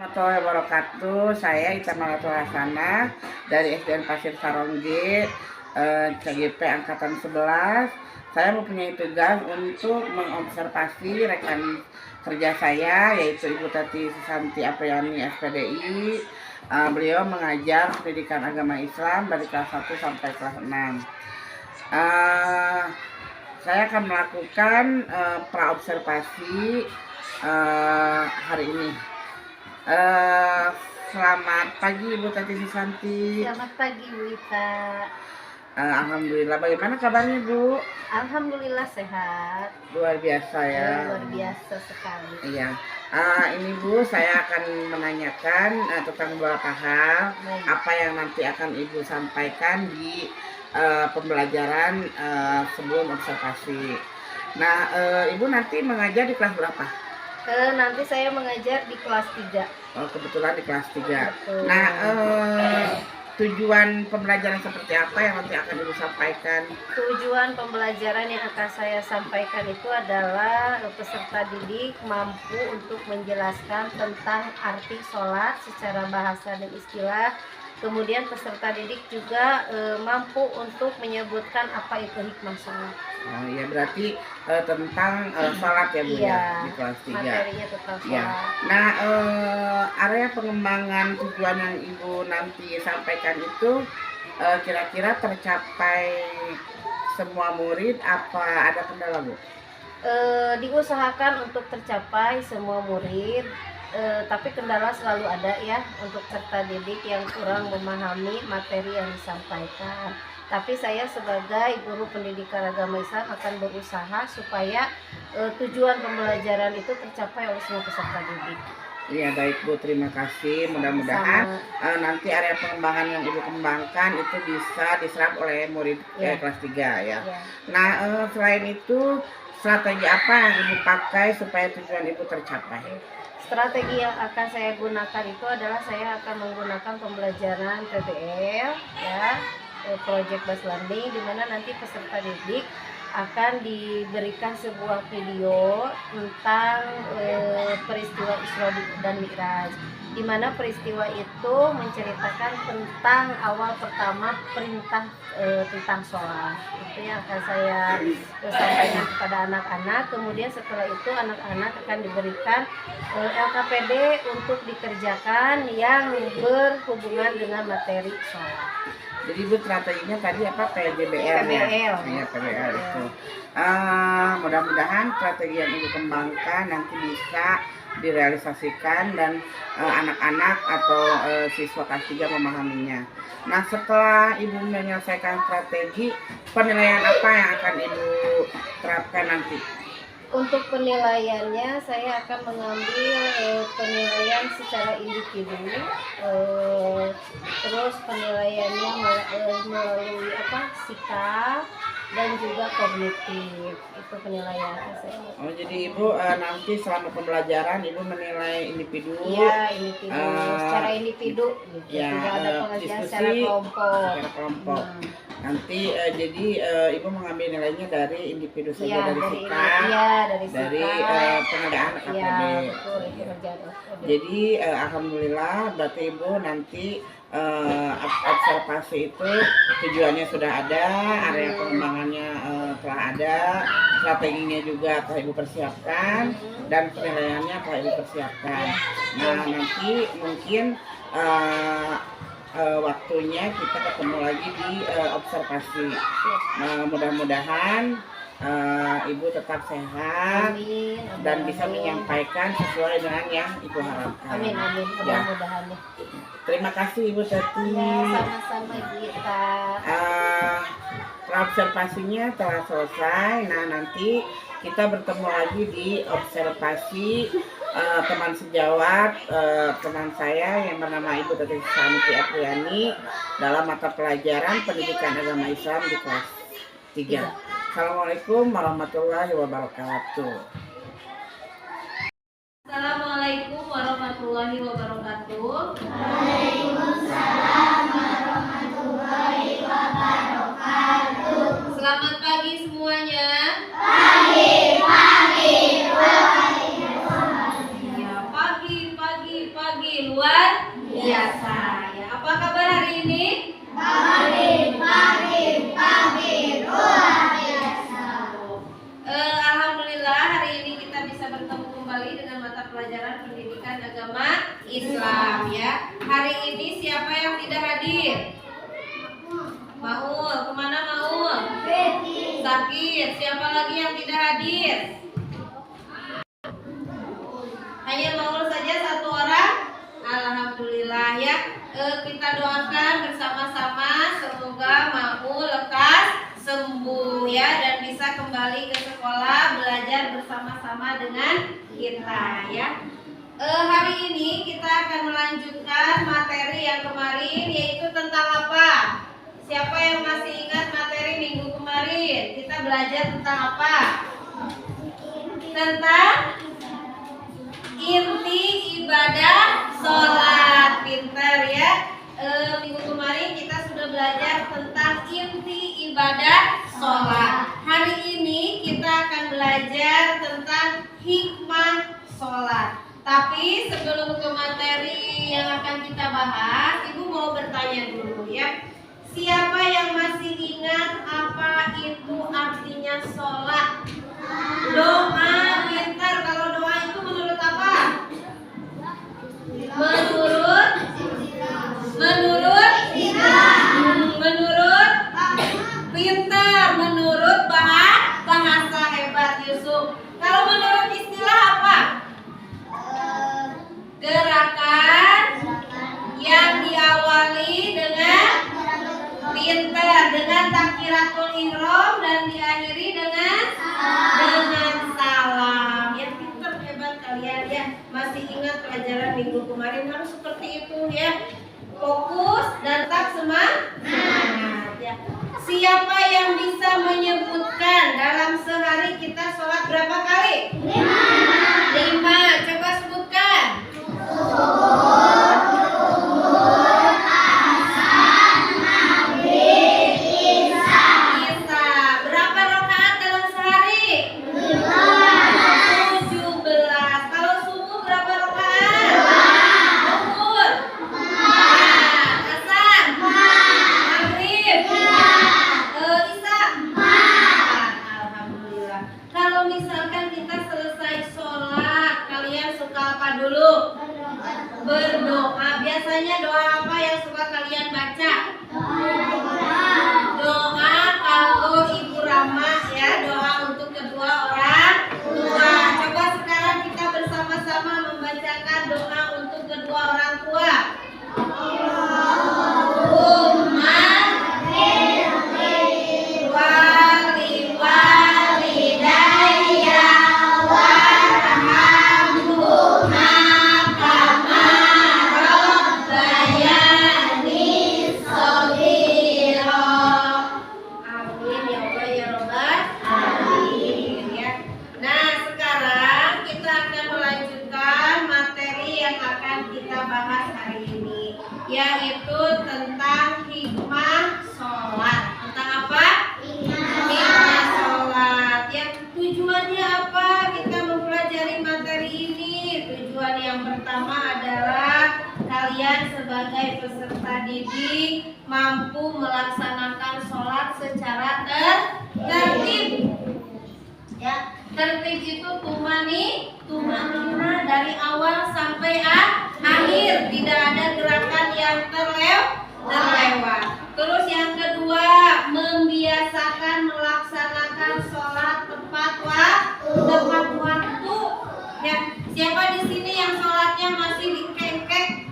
Warahmatullahi wabarakatuh. Saya Ita Malatul Hasanah dari SDN Pasir Sarongge, CGP Angkatan 11. Saya mempunyai tugas untuk mengobservasi rekan kerja saya, yaitu Ibu Tati Susanti Apriani SPDI. Beliau mengajar pendidikan agama Islam dari kelas 1 sampai kelas 6. Saya akan melakukan praobservasi hari ini. Selamat pagi Ibu Tati Susanti. Selamat pagi Bu Ita. Alhamdulillah, bagaimana kabarnya Bu? Alhamdulillah sehat. Luar biasa ya. Luar biasa sekali. Iya. Ini Bu, saya akan menanyakan tentang beberapa hal. Apa yang nanti akan Ibu sampaikan di pembelajaran sebelum observasi. Nah, Ibu nanti mengajar di kelas berapa? Nanti saya mengajar di kelas 3. Oh, kebetulan di kelas 3. Betul. Nah, tujuan pembelajaran seperti apa yang nanti akan Ibu sampaikan? Tujuan pembelajaran yang akan saya sampaikan itu adalah peserta didik mampu untuk menjelaskan tentang arti sholat secara bahasa dan istilah. Kemudian peserta didik juga mampu untuk menyebutkan apa itu hikmah sholat. Oh iya, berarti tentang sholat ya Bu, iya, ya, di kelas 3. Materinya tentang sholat. Ya. Nah, area pengembangan tujuan yang Ibu nanti sampaikan itu kira-kira tercapai semua murid apa ada kendala Bu? Diusahakan untuk tercapai semua murid. Tapi kendala selalu ada ya untuk peserta didik yang kurang memahami materi yang disampaikan. Tapi saya sebagai guru pendidikan agama Islam akan berusaha supaya tujuan pembelajaran itu tercapai oleh semua peserta didik. Iya baik Bu, terima kasih. Mudah-mudahan nanti area pengembangan yang Ibu kembangkan itu bisa diserap oleh murid kelas 3 ya. Nah, selain itu strategi apa yang Ibu pakai supaya tujuan Ibu tercapai? Strategi yang akan saya gunakan itu adalah saya akan menggunakan pembelajaran PBL ya, Project Based Learning, di mana nanti peserta didik akan diberikan sebuah video tentang peristiwa Isra dan Mi'raj, di mana peristiwa itu menceritakan tentang awal pertama perintah tentang sholat. Itu yang akan saya sampaikan kepada anak-anak. Kemudian setelah itu anak-anak akan diberikan LKPD untuk dikerjakan yang berhubungan dengan materi sholat. Jadi Bu, strateginya tadi apa? PJBL ya? Iya, PBL itu. Mudah-mudahan strategi yang Ibu kembangkan nanti bisa direalisasikan dan anak-anak atau siswa kelas 3 memahaminya. Nah, setelah Ibu menyelesaikan strategi, penilaian apa yang akan Ibu terapkan nanti? Untuk penilaiannya saya akan mengambil penilaian secara individu, terus penilaiannya melalui sikap dan juga kognitif. Itu penilaiannya saya. Oh, jadi Ibu nanti selama pembelajaran Ibu menilai individu? Iya, individu, secara individu gitu. Ya, tidak ada pengajian secara kelompok. Nanti jadi Ibu mengambil nilainya dari individu saja, dari sikap, dari pengadaan KPD. Jadi alhamdulillah berarti Ibu nanti observasi itu tujuannya sudah ada, area pengembangannya telah ada, strateginya juga telah Ibu persiapkan, dan penilaiannya telah Ibu persiapkan. Nah, nanti mungkin waktunya kita ketemu lagi di observasi. Mudah-mudahan Ibu tetap sehat. Amin. Dan bisa menyampaikan sesuai dengan yang Ibu harapkan. Amin. Mudah-mudahan. Terima kasih Ibu Tati. Sama-sama kita. Observasinya telah selesai. Nah, nanti kita bertemu lagi di observasi teman sejawat teman saya yang bernama Ibu Tati Susanti Apriani dalam mata pelajaran pendidikan agama Islam di kelas 3. Assalamualaikum warahmatullahi wabarakatuh. Assalamualaikum warahmatullahi wabarakatuh. Waalaikumsalam warahmatullahi wabarakatuh. Selamat pagi semuanya. Pagi. Ya, pagi. hadir. Siapa lagi yang tidak hadir? Hanya Maul saja satu orang. Alhamdulillah ya. Kita doakan bersama-sama semoga Maul lekas sembuh ya dan bisa kembali ke sekolah belajar bersama-sama dengan kita ya. Hari ini kita akan melanjutkan materi yang kemarin, yaitu tentang apa? Siapa yang masih ingat materi minggu kemarin? Kita belajar tentang apa? Tentang inti ibadah sholat. Pintar ya. Minggu kemarin kita sudah belajar tentang inti ibadah sholat. Hari ini kita akan belajar tentang hikmah sholat. Tapi sebelum ke materi yang akan kita bahas, Ibu mau bertanya dulu ya. Siapa yang masih ingat apa itu artinya sholat? Doa. Pintar. Kalau doa itu menurut apa? Menurut pintar. Menurut bahasa. Hebat Yusuf. Kalau menurut istilah apa? Gerakan yang diawali dengan pintar, dengan takbiratul ihram dan diakhiri dengan salam. Ya pintar, hebat kalian ya. Masih ingat pelajaran minggu kemarin, harus seperti itu ya. Fokus dan tetap semangat ya. Siapa yang bisa menyebutkan dalam sehari kita sholat berapa kali? 5. Coba sebutkan. Berapa rakaat dalam sehari? 17. Kalau subuh berapa rakaat? Zuhur. Asar. Maghrib. Isya. Alhamdulillah. Kalau misalkan kita selesai sholat, kalian suka apa dulu? Berdoa. Biasanya doa apa yang suka kalian baca? Doa kalau Ibu Rama ya, doa untuk kedua orang tua. Coba sekarang kita bersama-sama membacakan doa untuk kedua orang tua. Yaitu tentang hikmah sholat. Tentang apa? Hikmah sholat. Ya, tujuannya apa kita mempelajari materi ini? Tujuan yang pertama adalah kalian sebagai peserta didik mampu melaksanakan sholat secara tertib. Ya, tertib itu tumanina dari awal sampai akhir, tidak ada gerakan yang terlewat. Terus yang kedua, membiasakan melaksanakan sholat tepat waktu. Ya, siapa di sini yang sholatnya masih dikengkek?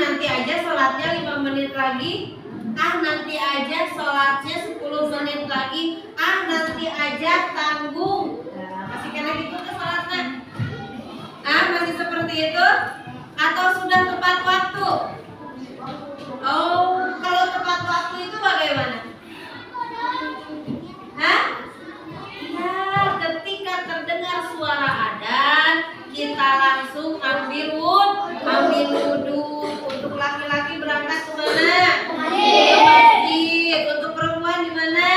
Nanti aja sholatnya 5 menit lagi. Nanti aja sholatnya 10 menit lagi. Nanti aja tanggung. Masih kena gitu ke sholatnya? Masih seperti itu? Atau sudah tepat waktu? Oh, kalau tepat waktu itu bagaimana? Ya, ketika terdengar suara adzan, kita langsung ambil wudhu. Untuk laki-laki berangkat ke mana? Ke masjid. Untuk perempuan di mana?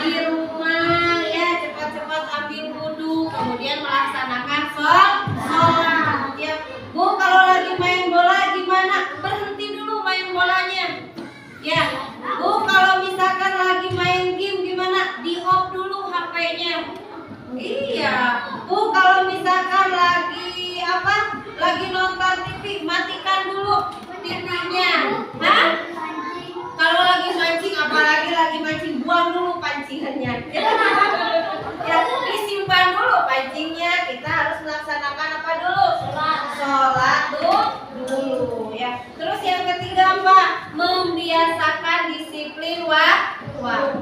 Di rumah. Ya, cepat-cepat ambil wudhu, kemudian melaksanakan sholat. Ya, Bu, kalau lagi main bola gimana? Berhenti dulu main bolanya. pancing-pancing, buang dulu pancingannya. Ya, disimpan dulu pancingnya. Kita harus melaksanakan apa dulu? Sholat dulu ya. Terus yang ketiga apa? Membiasakan disiplin waktu.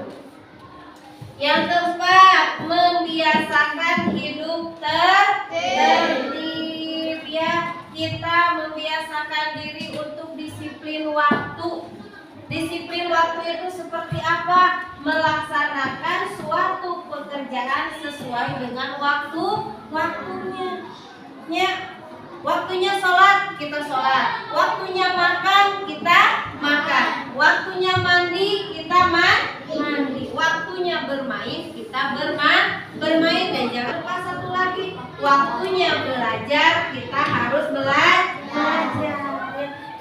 Yang keempat, membiasakan hidup tertib ya. Kita membiasakan diri untuk disiplin waktu. Disiplin waktu itu seperti apa? Melaksanakan suatu pekerjaan sesuai dengan waktunya. Ya. Waktunya sholat, kita sholat. Waktunya makan, kita makan. Waktunya mandi, kita mandi. Waktunya bermain, kita bermain. Dan jangan lupa satu lagi, waktunya belajar, kita harus belajar.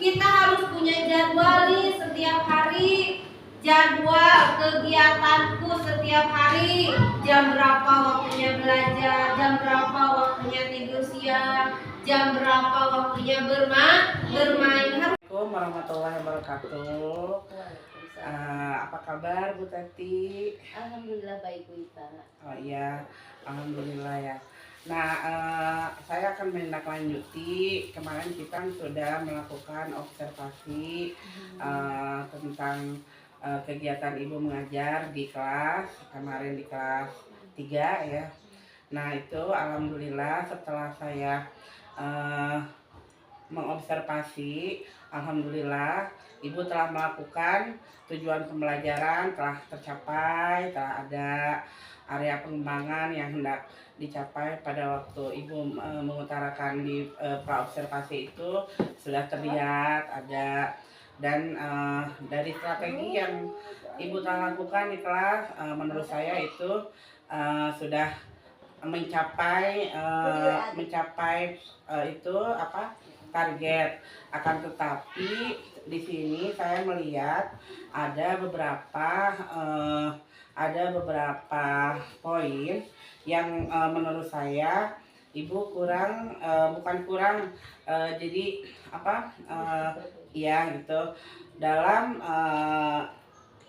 Kita harus punya jadwal nih setiap hari. Jadwal kegiatanku setiap hari. Jam berapa waktunya belajar, jam berapa waktunya tidur siang, jam berapa waktunya bermain. Assalamualaikum warahmatullahi wabarakatuh. Apa kabar Bu Tati? Alhamdulillah baik Bu Ita. Oh iya, alhamdulillah ya. Nah, saya akan menindaklanjuti. Kemarin kita sudah melakukan observasi tentang kegiatan Ibu mengajar di kelas, kemarin di kelas 3 ya. Nah itu alhamdulillah setelah saya mengobservasi, alhamdulillah Ibu telah melakukan tujuan pembelajaran telah tercapai, telah ada area pengembangan yang hendak dicapai pada waktu Ibu mengutarakan di praobservasi itu sudah terlihat ada. Dan dari strategi yang Ibu telah lakukan di kelas, menurut saya itu sudah mencapai itu apa target. Akan tetapi di sini saya melihat ada beberapa poin yang menurut saya Ibu kurang jadi apa ya gitu dalam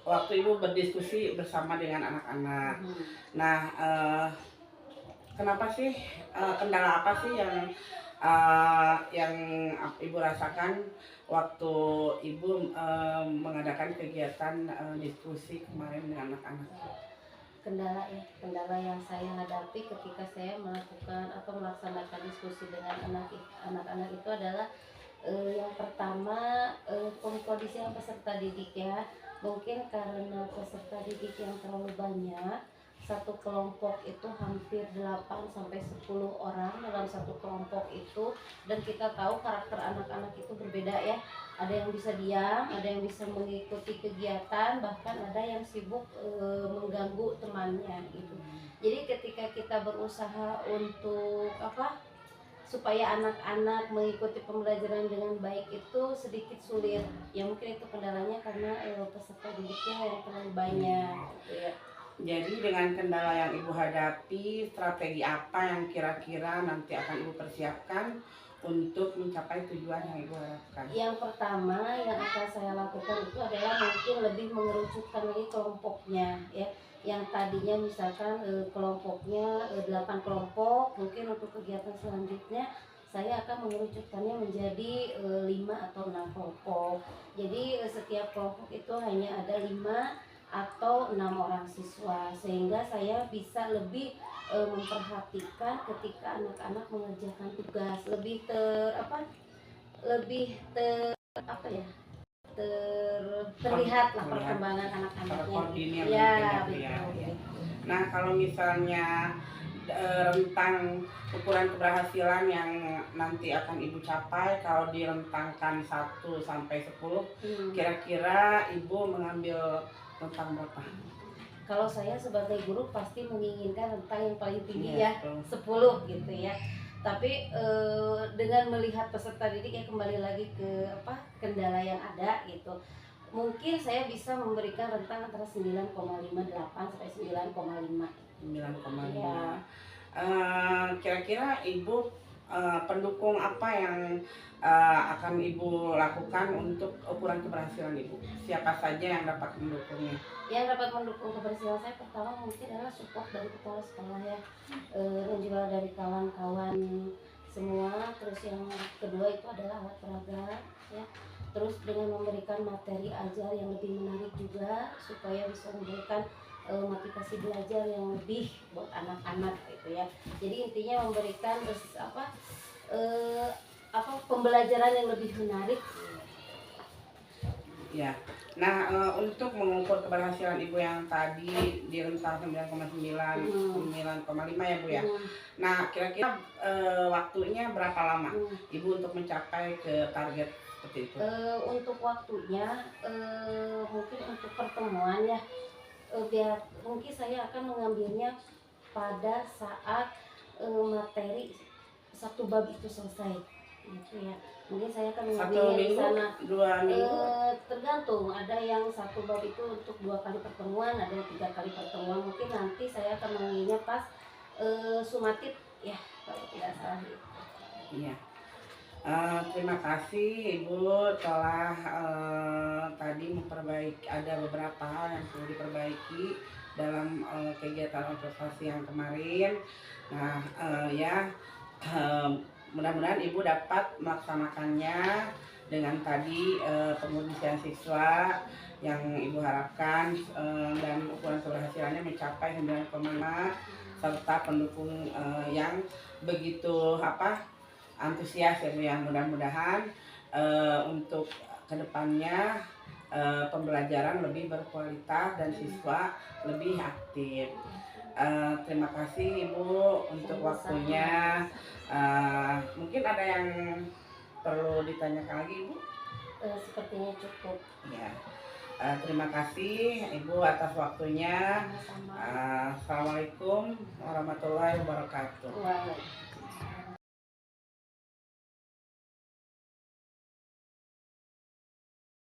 waktu Ibu berdiskusi bersama dengan anak-anak. Nah, kenapa sih kendala apa sih yang Ibu rasakan waktu Ibu mengadakan kegiatan diskusi kemarin dengan anak-anak? Kendala yang saya hadapi ketika saya melakukan atau melaksanakan diskusi dengan anak-anak itu adalah yang pertama kondisi yang peserta didik ya. Mungkin karena peserta didik yang terlalu banyak, satu kelompok itu hampir 8 sampai 10 orang dalam satu kelompok itu, dan kita tahu karakter anak-anak itu berbeda ya. Ada yang bisa diam, ada yang bisa mengikuti kegiatan, bahkan ada yang sibuk mengganggu temannya gitu. Jadi ketika kita berusaha untuk supaya anak-anak mengikuti pembelajaran dengan baik itu sedikit sulit. Ya mungkin itu kendalanya karena peserta didiknya yang terlalu banyak gitu ya. Jadi dengan kendala yang Ibu hadapi, strategi apa yang kira-kira nanti akan Ibu persiapkan untuk mencapai tujuan yang Ibu harapkan? Yang pertama yang akan saya lakukan itu adalah mungkin lebih mengerucutkan lagi kelompoknya ya. Yang tadinya misalkan kelompoknya 8 kelompok, mungkin untuk kegiatan selanjutnya saya akan mengerucutkannya menjadi 5 atau 6 kelompok. Jadi setiap kelompok itu hanya ada 5 atau 6 orang siswa, sehingga saya bisa lebih memperhatikan ketika anak-anak mengerjakan tugas, lebih terlihat lah perkembangan anak-anaknya. Ya, betul. Nah, kalau misalnya rentang ukuran keberhasilan yang nanti akan Ibu capai, kalau direntangkan 1 sampai 10, kira-kira Ibu mengambil rentang berapa? Kalau saya sebagai guru pasti menginginkan rentang yang paling tinggi ya, 10 gitu ya. Tapi dengan melihat peserta didik ya, kembali lagi ke kendala yang ada gitu. Mungkin saya bisa memberikan rentang antara 9,58 sampai 9,5. 9,5. Ya. Kira-kira Ibu pendukung apa yang akan Ibu lakukan untuk ukuran keberhasilan Ibu? Siapa saja yang dapat mendukungnya? Yang dapat mendukung keberhasilan saya pertama mungkin adalah support dari kepala sekolah ya, dan juga dari kawan-kawan semua. Terus yang kedua itu adalah alat peraga ya, terus dengan memberikan materi ajar yang lebih menarik juga supaya bisa memberikan motivasi belajar yang lebih buat anak-anak gitu ya. Jadi intinya memberikan eh, pembelajaran yang lebih menarik. Ya. Nah, untuk mengukur keberhasilan Ibu yang tadi di rentang 9,9, 9,5 ya Bu ya. Nah, kira-kira waktunya berapa lama Ibu untuk mencapai ke target seperti itu? Untuk waktunya mungkin untuk pertemuan ya, biar mungkin saya akan mengambilnya pada saat materi satu bab itu selesai gitu ya. Mungkin saya akan Satu mengambilnya di minggu, sana. 2 minggu? Tergantung, ada yang satu bab itu untuk 2 kali pertemuan, ada yang 3 kali pertemuan. Mungkin nanti saya akan mengambilnya pas sumatif ya, kalau tidak salah gitu. Iya. Terima kasih Ibu telah tadi memperbaiki, ada beberapa hal yang perlu diperbaiki dalam kegiatan observasi yang kemarin. Nah, mudah-mudahan Ibu dapat melaksanakannya dengan tadi pengursian siswa yang Ibu harapkan, dan ukuran keberhasilannya mencapai 9,5 serta pendukung yang begitu antusias ya Bu, yang mudah-mudahan untuk kedepannya pembelajaran lebih berkualitas dan siswa lebih aktif. Terima kasih Ibu untuk waktunya. Mungkin ada yang perlu ditanyakan lagi Ibu? Sepertinya cukup. Ya. Terima kasih Ibu atas waktunya. Sama-sama. Assalamualaikum warahmatullahi wabarakatuh. Waalaikumsalam.